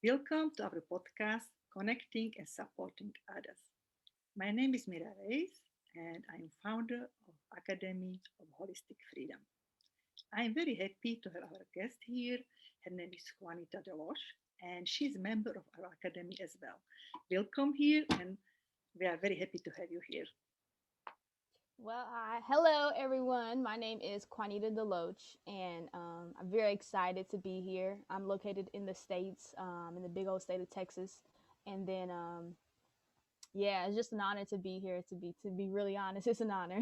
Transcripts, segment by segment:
Welcome to our podcast, Connecting and Supporting Others. My name is Mira Reiss, and I'm founder of Academy of Holistic Freedom. I'm very happy to have our guest here. Her name is Quanita Deloach, and she's a member of our academy as well. Welcome here, and we are very happy to have you here. Well, hello everyone. My name is Quanita Deloach, and I'm very excited to be here. I'm located in the states, in the big old state of Texas, and then yeah, it's just an honor to be here. To be really honest, it's an honor.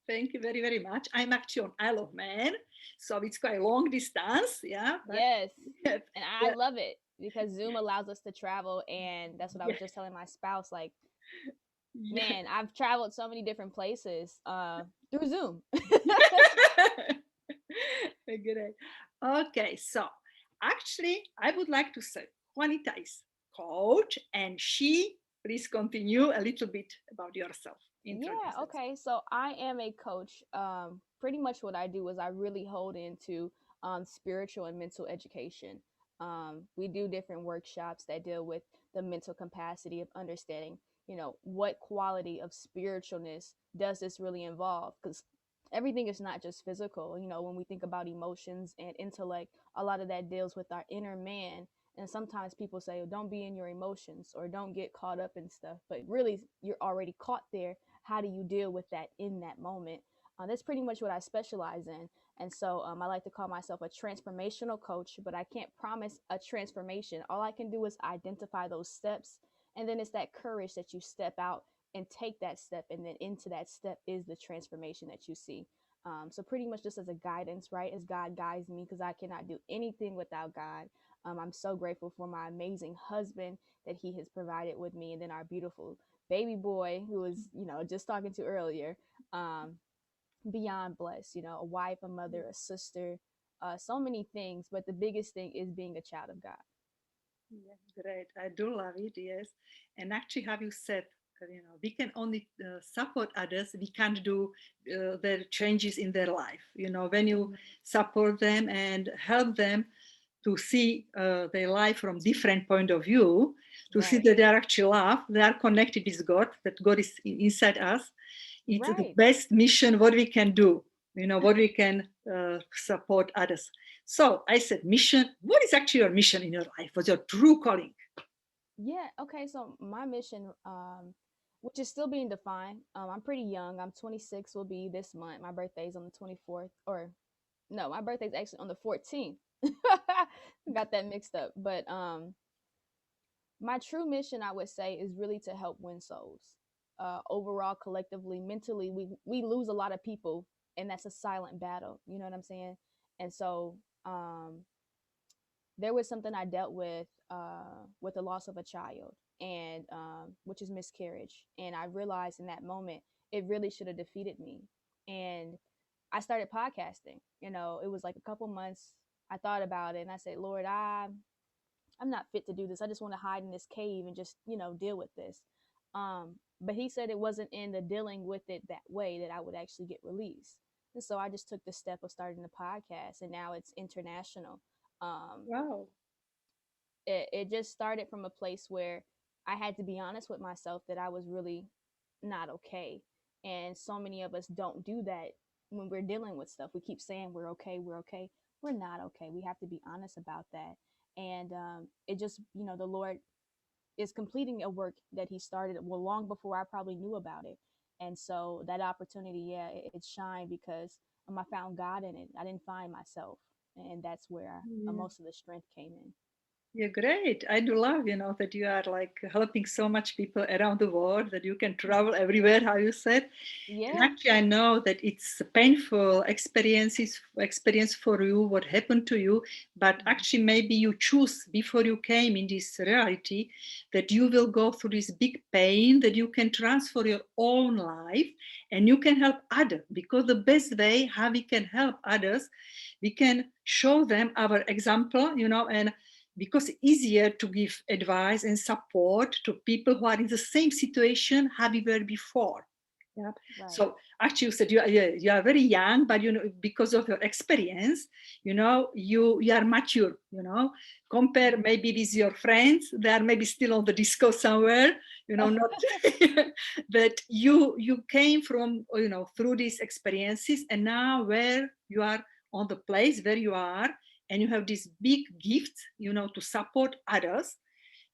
Thank you very, very much. I'm actually on Isle of Man, so it's quite a long distance, yeah, but Yes, yeah, and I yeah, love it because Zoom allows us to travel, and that's what I yeah, was just telling my spouse. Like, yeah. man, I've traveled so many different places through Zoom. Great. Okay, so actually, I would like to say Juanita is coach, and please continue a little bit about yourself. Yeah, Introduce us. okay. So I am a coach. Pretty much what I do is I really hold into spiritual and mental education. We do different workshops that deal with the mental capacity of understanding, what quality of spiritualness does this really involve? Because everything is not just physical. When we think about emotions and intellect, a lot of that deals with our inner man. And sometimes people say, oh, don't be in your emotions or don't get caught up in stuff. But really, you're already caught there. How do you deal with that in that moment? That's pretty much what I specialize in. And so I like to call myself a transformational coach, but I can't promise a transformation. All I can do is identify those steps. And then it's that courage that you step out and take that step. And then into that step is the transformation that you see. So pretty much just as a guidance, right? As God guides me, because I cannot do anything without God. I'm so grateful for my amazing husband that he has provided with me, and then our beautiful baby boy who was, just talking to earlier. Um, Beyond blessed, a wife, a mother, a sister, so many things. But the biggest thing is being a child of God. Yeah, great. I do love it, yes. And actually, have you said, we can only support others. We can't do their changes in their life. When you Mhm. support them and help them to see their life from different point of view, to see Right, that they are actually loved, they are connected with God, that God is inside us. It's the right. best mission what we can do. What we can support others. So I said, mission. What is actually your mission in your life? What's your true calling? Yeah. Okay. So my mission, which is still being defined. I'm pretty young. I'm 26. Will be this month. My birthday's on the 24th, or no, my birthday's actually on the 14th. Got that mixed up. But my true mission, I would say, is really to help win souls. Overall, collectively, mentally, we lose a lot of people, and that's a silent battle. You know what I'm saying? And so, there was something I dealt with the loss of a child, and which is miscarriage. And I realized in that moment it really should have defeated me. And I started podcasting. It was like a couple months. I thought about it, and I said, Lord, I'm not fit to do this. I just want to hide in this cave and just, deal with this. But he said it wasn't in the dealing with it that way that I would actually get released. And so I just took the step of starting the podcast, and now it's international. Um, Wow. it just started from a place where I had to be honest with myself that I was really not okay. And so many of us don't do that when we're dealing with stuff. We keep saying we're okay, we're okay. We're not okay. We have to be honest about that. And it just, the Lord is completing a work that He started well long before I probably knew about it. And so that opportunity, yeah, it shined because I found God in it. I didn't find myself, and that's where Yeah. most of the strength came in. Yeah, great. I do love, that you are like helping so much people around the world, that you can travel everywhere, how you said. And Yeah. actually, I know that it's a painful experience for you, what happened to you. But Mhm. actually, maybe you choose before you came in this reality that you will go through this big pain, that you can transfer your own life and you can help others. Because the best way how we can help others, we can show them our example, and because it's easier to give advice and support to people who are in the same situation how we were before. Yeah. Right. So actually, you said you are very young, but because of your experience, you are mature. Compare Mhm. maybe with your friends. They are maybe still on the disco somewhere. Not that you came from through these experiences, and now where you are on the place where you are, and you have this big gift, to support others.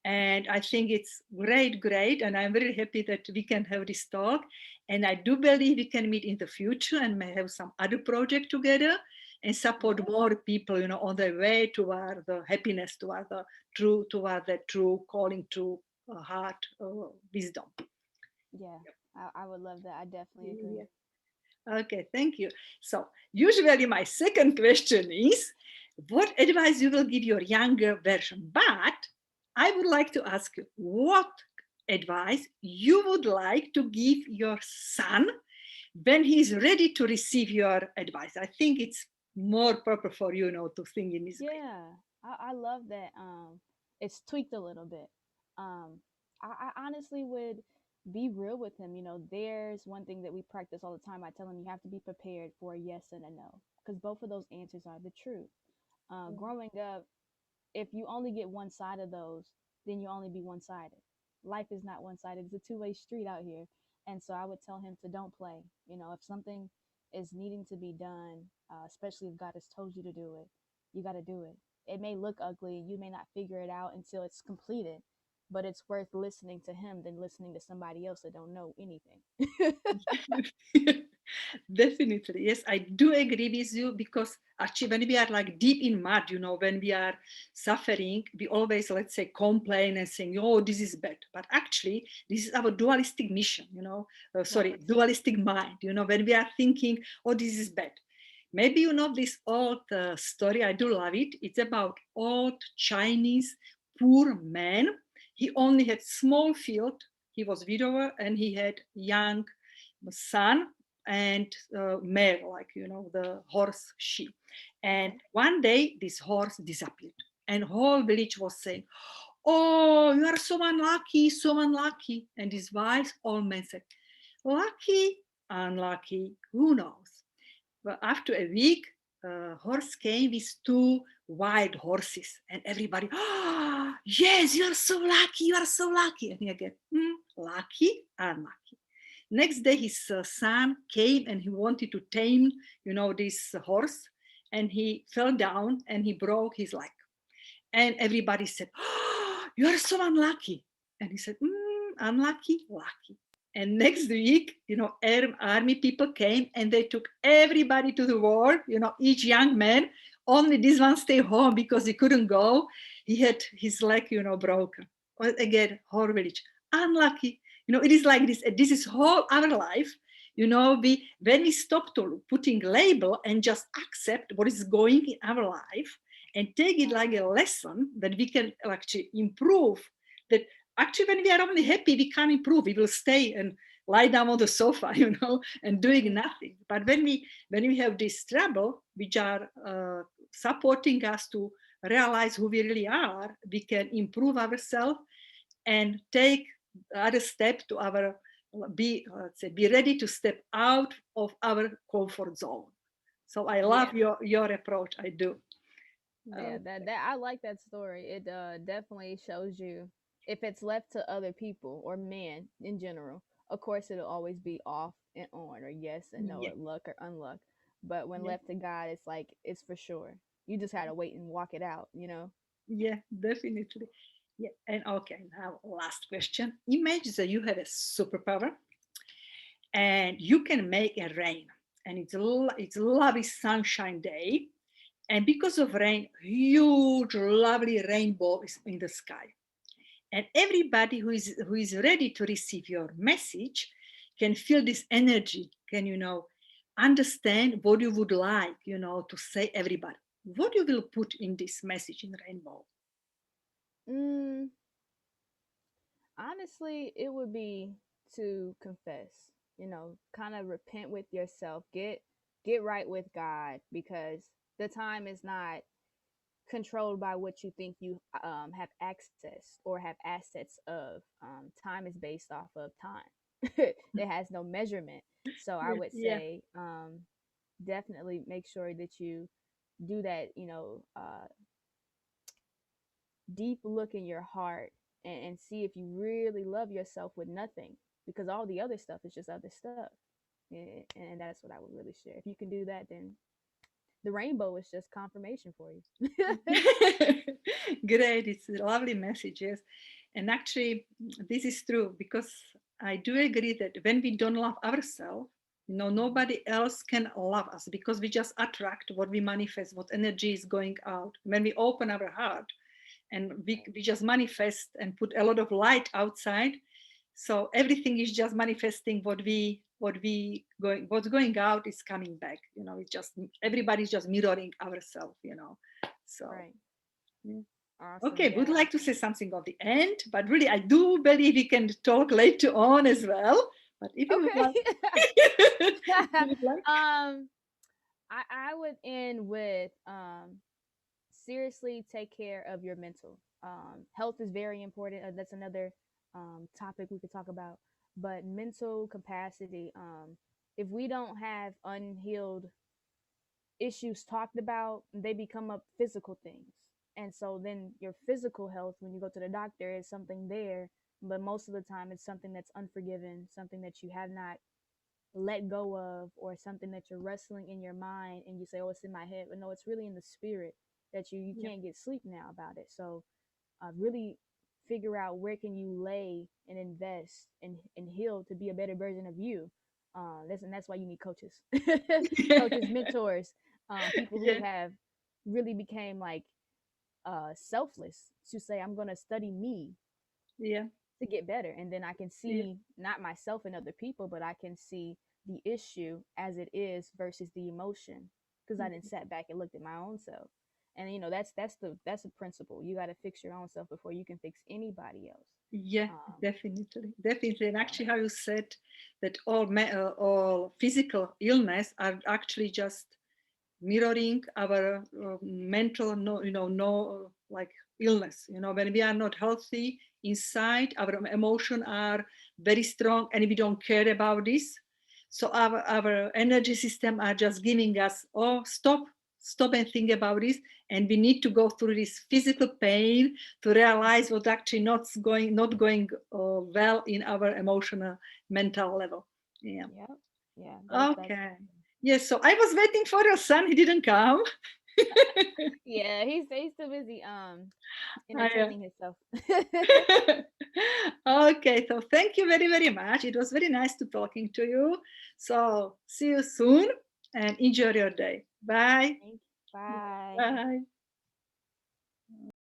And I think it's great. And I'm very happy that we can have this talk. And I do believe we can meet in the future and may have some other project together and support Yeah. more people, on their way toward the happiness, toward the true calling to heart wisdom. Yeah. I would love that. I definitely agree. Yeah. Okay, thank you. So usually my second question is, what advice you will give your younger version? But I would like to ask you, what advice you would like to give your son when he's ready to receive your advice? I think it's more proper for to think in this way. Yeah. I love that. It's tweaked a little bit. Um, I honestly would be real with him. There's one thing that we practice all the time. I tell him you have to be prepared for a yes and a no, because both of those answers are the truth. Growing up, if you only get one side of those, then you only be one sided. Life is not one sided, it's a two-way street out here. And so I would tell him to don't play. If something is needing to be done, especially if God has told you to do it, you got to do it. It may look ugly, you may not figure it out until it's completed, but it's worth listening to him than listening to somebody else that don't know anything. Definitely, yes, I do agree with you because actually, when we are like deep in mud, when we are suffering, we always, let's say, complain and saying, "Oh, this is bad." But actually, this is our dualistic mission, sorry, Right. dualistic mind. When we are thinking, "Oh, this is bad." Maybe you know this old story. I do love it. It's about old Chinese poor man. He only had small field. He was widower and he had young son and mare, like the horse sheep. And Okay. one day this horse disappeared, and whole village was saying, "Oh, you are so unlucky, so unlucky." And his wise old man said, "Lucky, unlucky, who knows?" Well, after a week, a horse came with two wild horses, and everybody, "Ah, yes, you are so lucky, you are so lucky." And he again, lucky, unlucky. Next day, his son came and he wanted to tame, this horse, and he fell down and he broke his leg. And everybody said, "Oh, you are so unlucky." And he said, "Unlucky, lucky." And next week, army people came and they took everybody to the war, each young man. Only this one stayed home because he couldn't go. He had his leg, broken. Well, again, whole village. Unlucky. It is like this. This is whole our life. We when we stop to putting label and just accept what is going in our life and take it like a lesson that we can actually improve. That actually, when we are only happy, we can't improve. We will stay and lie down on the sofa, and doing Mm-hmm. nothing. But when we have this trouble, which are supporting us to realize who we really are, we can improve ourselves and take other step to our be ready to step out of our comfort zone. So I love Yeah. your approach. I do. Yeah, Uh, that I like that story. It definitely shows you if it's left to other people or men in general. Of course, it'll always be off and on, or yes and no, yeah, or luck or unluck. But when yeah, left to God, it's like it's for sure. You just gotta wait and walk it out. yeah, definitely. Yeah, and okay, now last question. Imagine that you have a superpower and you can make a rain, and it's lovely sunshine day, and because of rain, huge lovely rainbow is in the sky, and everybody who is ready to receive your message can feel this energy, can understand what you would like to say everybody, what you will put in this message in rainbow. Mm, honestly, it would be to confess. Kind of repent with yourself. Get right with God, because the time is not controlled by what you think you have access or have assets of. Time is based off of time. it has no measurement. So I would Yeah. say definitely make sure that you do that, deep look in your heart, and see if you really love yourself with nothing, because all the other stuff is just other stuff. And that's what I would really share. If you can do that, then the rainbow is just confirmation for you. Great, it's a lovely message, yes. And actually, this is true because I do agree that when we don't love ourselves, Mhm. nobody else can love us because we just attract what we manifest, what energy is going out. When we open our heart and we, Right. we just manifest and put a lot of light outside, so everything is just manifesting what's going out is coming back. It's just everybody's just mirroring ourselves. So Right. yeah. Awesome. Okay, would Yeah. like to say something of the end, but really I do believe we can talk later on as well. But if you would like, Okay. you would like, um, I would end with seriously take care of your mental. Health is very important. That's another topic we could talk about. But mental capacity, if we don't have unhealed issues talked about, they become up physical things. And so then your physical health, when you go to the doctor, is something there, but most of the time it's something that's unforgiven, something that you have not let go of, or something that you're wrestling in your mind and you say, oh, it's in my head. But no, it's really in the spirit that you yeah, can't get sleep now about it. So really figure out where can you lay and invest and heal to be a better version of you. That's why you need coaches, coaches, mentors, people who yeah, have really became like selfless to say, I'm going to study me yeah, to get better. And then I can yeah, see not myself and other people, but I can see the issue as it is versus the emotion, because I didn't sat back and looked at my own self. And that's the principle. You got to fix your own self before you can fix anybody else. yeah, Um, definitely, definitely. And so actually, how you said that all physical illness are actually just mirroring our mental no no like illness. When we are not healthy inside, our emotion are very strong and we don't care about this, so our energy system are just giving us, oh, stop and think about this, and we need to go through this physical pain to realize what actually not going well in our emotional mental level. Yeah. yeah, yeah, that's Okay. Yes, so I was waiting for your son. He didn't come. yeah. He's too busy I, entertaining himself. okay, so thank you very, very much. It was very nice to talking to you. So see you soon and enjoy your day. Bye. Thank you. Bye. Bye.